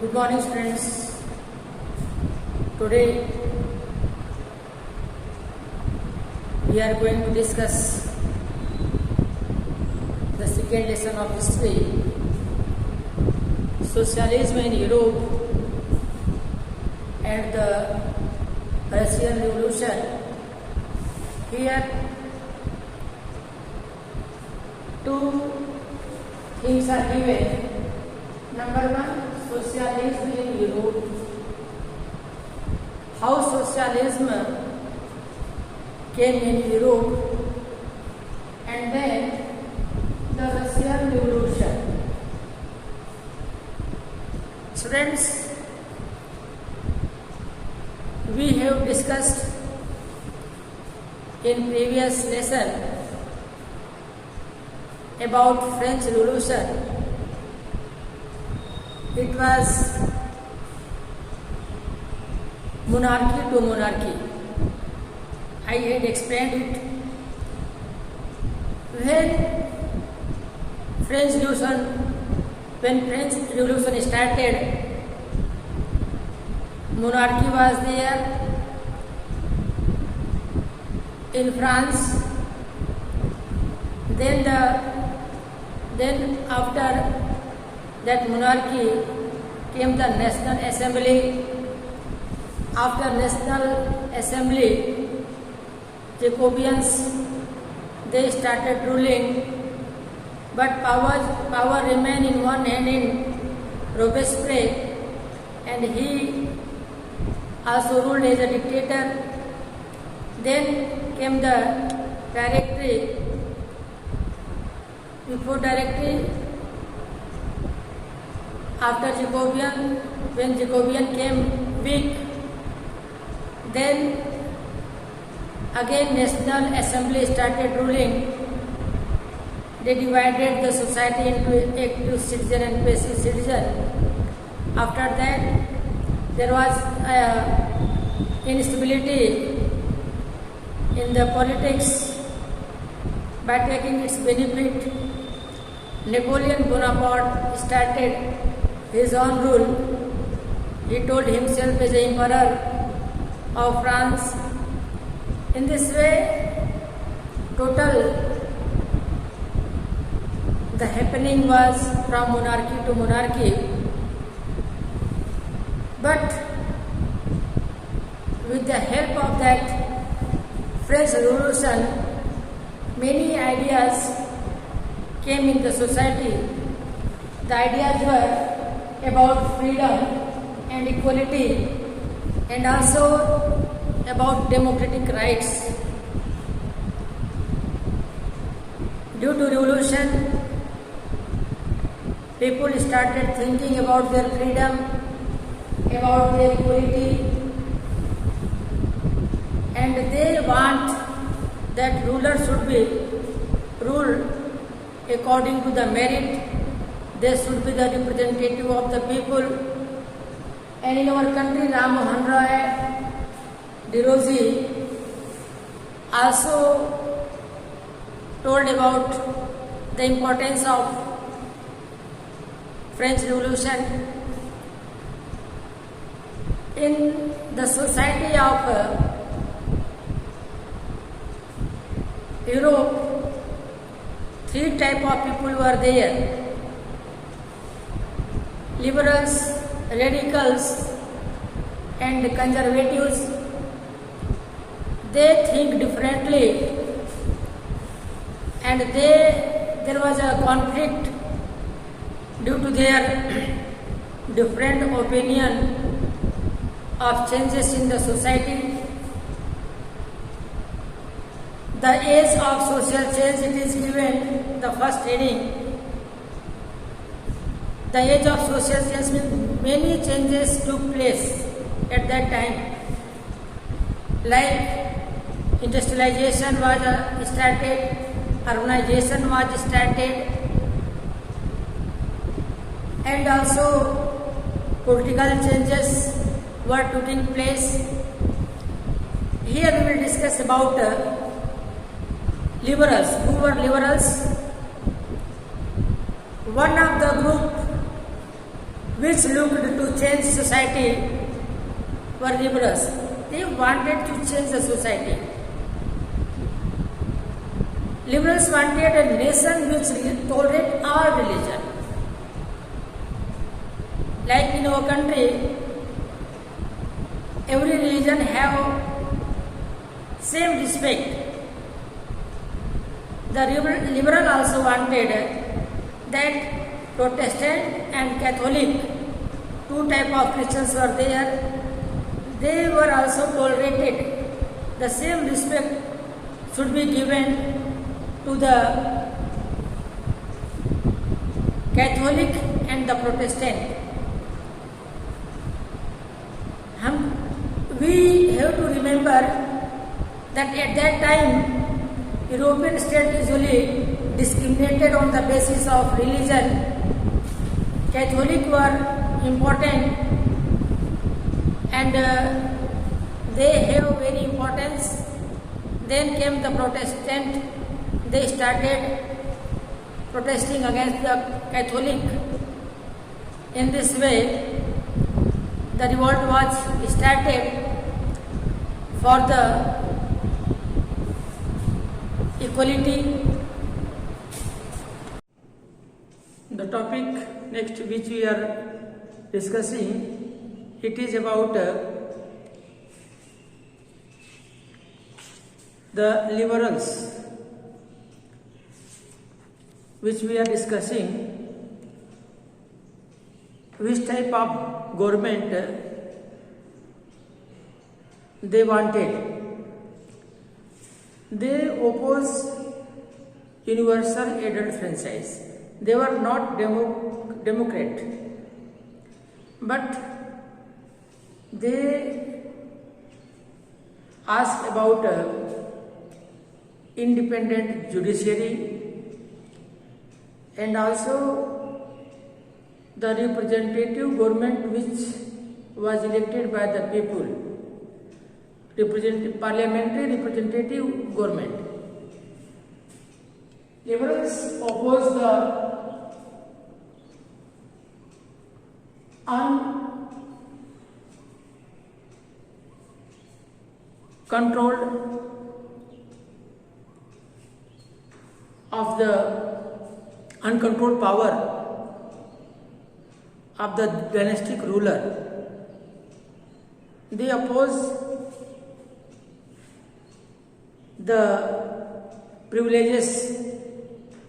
Good morning, students. Today we are going to discuss the second lesson of history, socialism in Europe and the Russian Revolution. Here, two things are given. Number one, socialism in Europe. How socialism came in Europe, and then the Russian Revolution. Students, we have discussed in previous lesson about French Revolution. It was monarchy to monarchy. I had explained it. When French Revolution started, monarchy was there in France. Then after that monarchy came the National Assembly. After National Assembly, Jacobians, they started ruling, but power remained in one hand in Robespierre, and he also ruled as a dictator. Then came the Directory. Before Directory, after Jacobian, when Jacobian came weak, then again National Assembly started ruling. They divided the society into active citizen and passive citizen. After that, there was instability in the politics. By taking its benefit, Napoleon Bonaparte started his own rule. He told himself as the emperor of France. In this way, total the happening was from monarchy to monarchy. But with the help of that French Revolution, many ideas came in the society. The ideas were about freedom and equality, and also about democratic rights. Due to revolution, people started thinking about their freedom, about their equality, and they want that rulers should be ruled according to the merit. They should be the representative of the people. And in our country, Ram Mohan Roy Desrosiers also told about the importance of French Revolution. In the society of Europe, three types of people were there: liberals, radicals, and conservatives. They think differently, and there was a conflict due to their different opinion of changes in the society. The age of social change, it is given the first heading. The age of social change means many changes took place at that time. Like industrialization was started, urbanization was started, and also political changes were taking place. Here we will discuss about liberals. Who were liberals? One of the group which looked to change society were liberals. They wanted to change the society. Liberals wanted a nation which tolerate all religion. Like in our country, every religion have same respect. The liberal also wanted that Protestant and Catholic, two type of Christians were there. They were also tolerated. The same respect should be given to the Catholic and the Protestant. We have to remember that at that time, European states usually discriminated on the basis of religion. Catholic were important and they have very importance. Then came the Protestant. They started protesting against the Catholic. In this way, the revolt was started for the equality. The topic next which we are discussing, it is about the liberals, which we are discussing, which type of government they wanted. They opposed universal adult franchise. They were not Democrat, but they asked about independent judiciary and also the representative government which was elected by the people, parliamentary representative government. Liberals opposed the uncontrolled of the uncontrolled power of the dynastic ruler. They oppose the privileges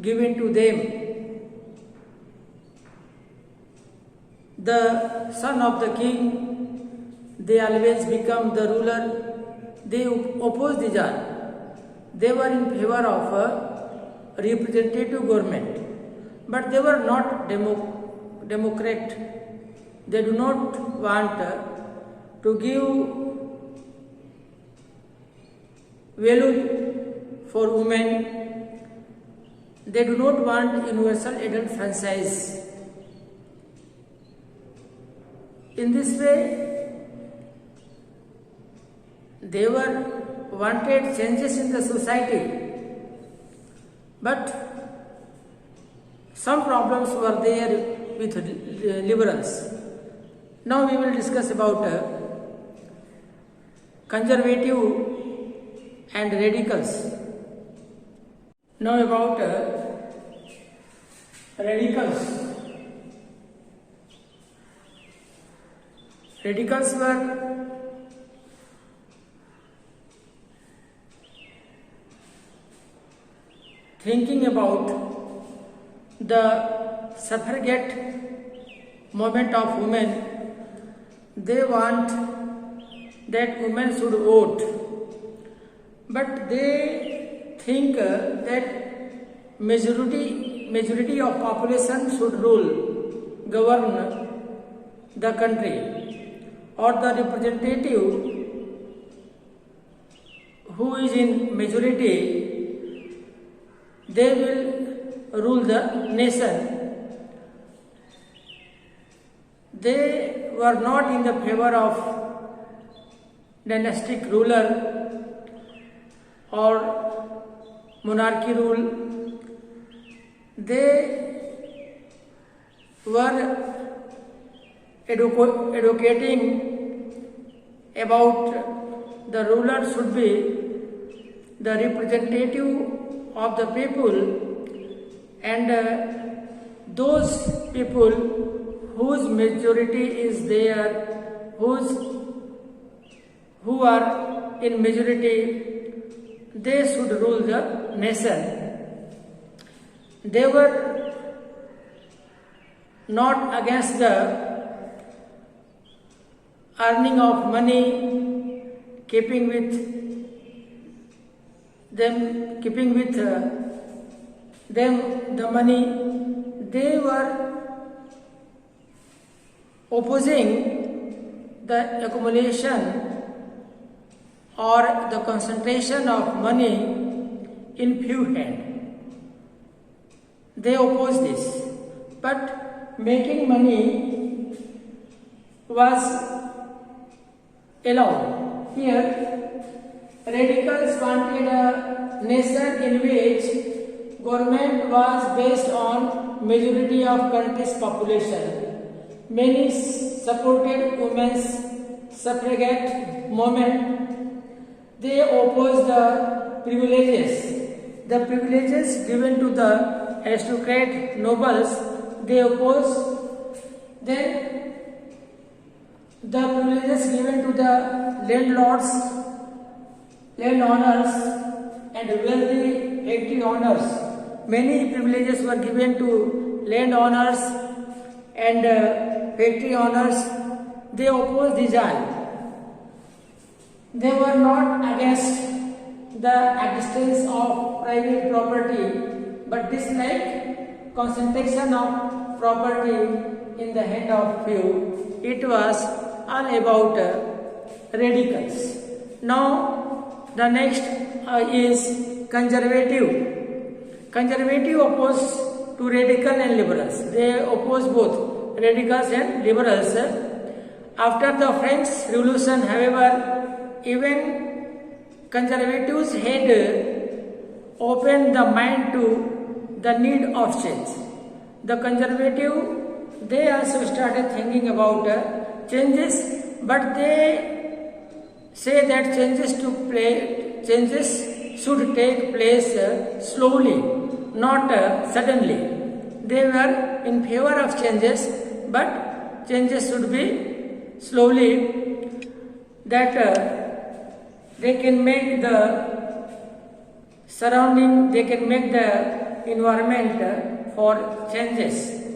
given to them. The son of the king, they always become the ruler. They oppose the Jan. They were in favor of a representative government, but they were not Democrat. They do not want to give value for women. They do not want universal adult franchise. In this way, they were wanted changes in the society, but some problems were there with liberals. Now we will discuss about conservative and radicals. Now about radicals. Radicals were thinking about the suffragette movement of women. They want that women should vote, but they think that majority of population should govern the country, or the representative who is in majority, they will rule the nation. They were not in the favor of dynastic ruler or monarchy rule. They were educating about the ruler should be the representative of the people, and those people whose majority is there, who are in majority, they should rule the nation. They were not against the earning of money, keeping with them the money. They were opposing the accumulation or the concentration of money in few hands. They oppose this, but making money was allowed. Here, radicals wanted a nation in which government was based on majority of country's population. Many supported women's suffragette movement. They opposed the privileges given to the aristocrat nobles. They opposed then the privileges given to the landowners and wealthy factory owners. Many privileges were given to landowners and factory owners. They opposed this all. They were not against the existence of private property, but disliked concentration of property in the hand of few. It was all about radicals. Now the next is conservative. Conservative opposed to radical and liberals. They oppose both radicals and liberals. After the French Revolution, however, even conservatives had opened the mind to the need of change. The conservative, they also started thinking about changes, but they say that changes should take place slowly, not suddenly. They were in favor of changes, but changes should be slowly, that they can make the surrounding, they can make the environment for changes.